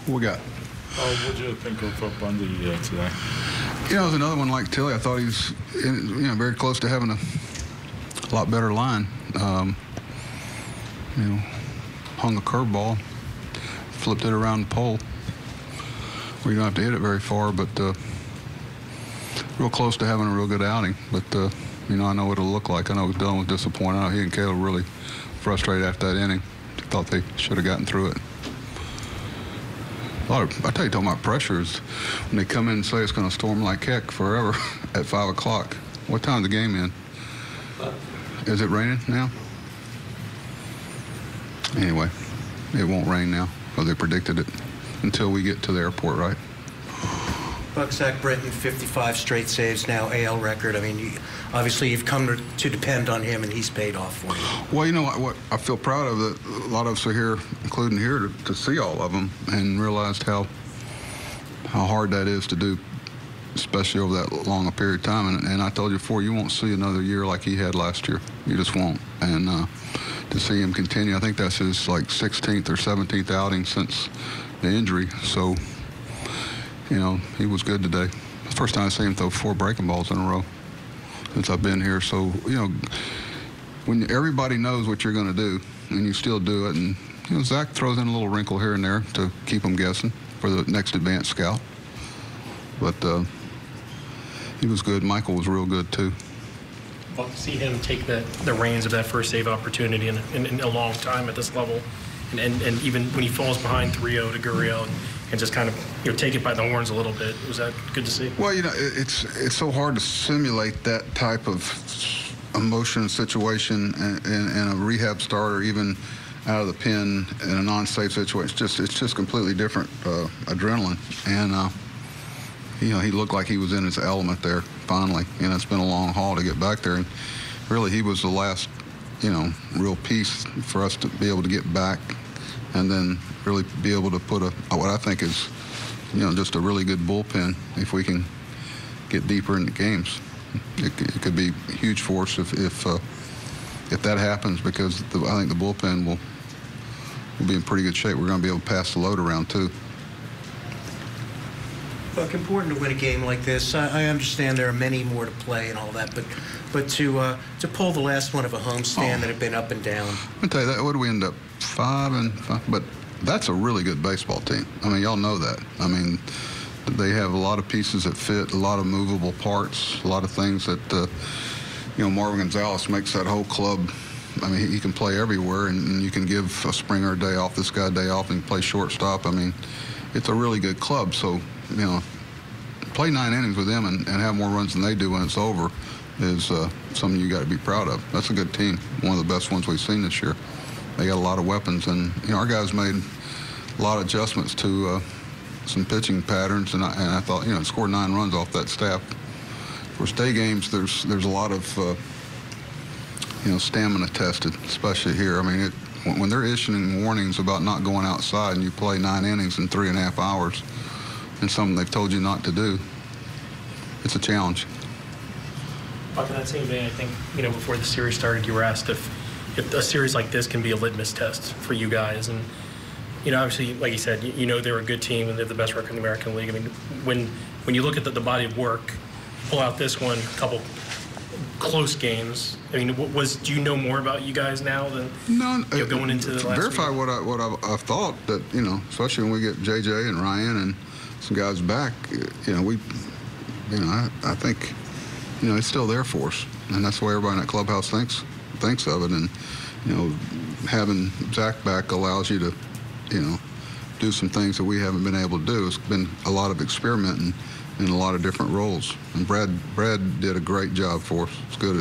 What we got? What did you think of Bundy today? You know, it was another one like Tilly. I thought he was, very close to having a lot better line. Hung a curveball, flipped it around the pole. We don't have to hit it very far, but real close to having a real good outing. But I know what it'll look like. I know Dylan was disappointed. I know he and Caleb were really frustrated after that inning. Thought they should have gotten through it. I tell you, talking about pressure is when they come in and say it's going to storm like heck forever at 5 o'clock. What time's the game in? Is it raining now? Anyway, it won't rain now, because they predicted it until we get to the airport, right? Zach Britton, 55 straight saves now, AL record. I mean, obviously you've come to depend on him, and he's paid off for you. Well, you know what I feel proud of, that a lot of us are here, including here, to see all of them and realized how hard that is to do, especially over that long a period of time. And I told you before, you won't see another year like he had last year. You just won't. And to see him continue, I think that's his 16th or 17th outing since the injury. So, he was good today. First time I see him throw 4 breaking balls in a row since I've been here. So, when everybody knows what you're going to do and you still do it, and Zach throws in a little wrinkle here and there to keep them guessing for the next advanced scout. But he was good. Michael was real good too. Well, to see him take the reins of that first save opportunity in a long time at this level, and even when he falls behind 3-0 to Gurriel and just kind of take it by the horns a little bit, was that good to see? Well, it's so hard to simulate that type of emotion and situation in a rehab start, or even out of the pen in a non-safe situation. It's just completely different adrenaline, and he looked like he was in his element there finally. It's been a long haul to get back there, and really he was the last real piece for us to be able to get back and then really be able to put what I think is just a really good bullpen if we can get deeper into games. It could be huge for us if that happens, because I think the bullpen will be in pretty good shape. We're going to be able to pass the load around too. Look, important to win a game like this. I understand there are many more to play and all that, but to pull the last one of a homestand that had been up and down. I'll tell you that. What did we end up? 5-5. But that's a really good baseball team. I mean, y'all know that. I mean, they have a lot of pieces that fit, a lot of movable parts, a lot of things that Marvin Gonzalez makes that whole club. I mean, he can play everywhere, and you can give a Springer a day off, this guy a day off, and play shortstop. I mean, it's a really good club. So, play 9 innings with them and have more runs than they do when it's over is something you got to be proud of. That's a good team, one of the best ones we've seen this year. They got a lot of weapons, and our guys made a lot of adjustments to some pitching patterns, and I thought scored 9 runs off that staff. For stay games, there's a lot of stamina tested, especially here. I mean, when they're issuing warnings about not going outside and you play 9 innings in 3.5 hours, and something they've told you not to do, it's a challenge. Buck, in that same vein, I think, before the series started, you were asked if a series like this can be a litmus test for you guys. And, obviously, like you said, they're a good team and they have the best record in the American League. I mean, when you look at the body of work, pull out this one, a couple close games. I mean, do you know more about you guys now than going into the last verify week? what I've thought, that especially when we get JJ and Ryan and some guys back, I think it's still there for us, and that's the way everybody in that clubhouse thinks of it. And having Zach back allows you to do some things that we haven't been able to do. It's been a lot of experimenting in a lot of different roles, and Brad did a great job for us, as good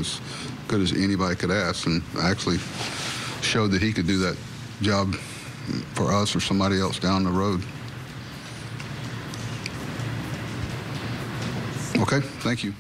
as anybody could ask, and actually showed that he could do that job for us or somebody else down the road. Okay, thank you.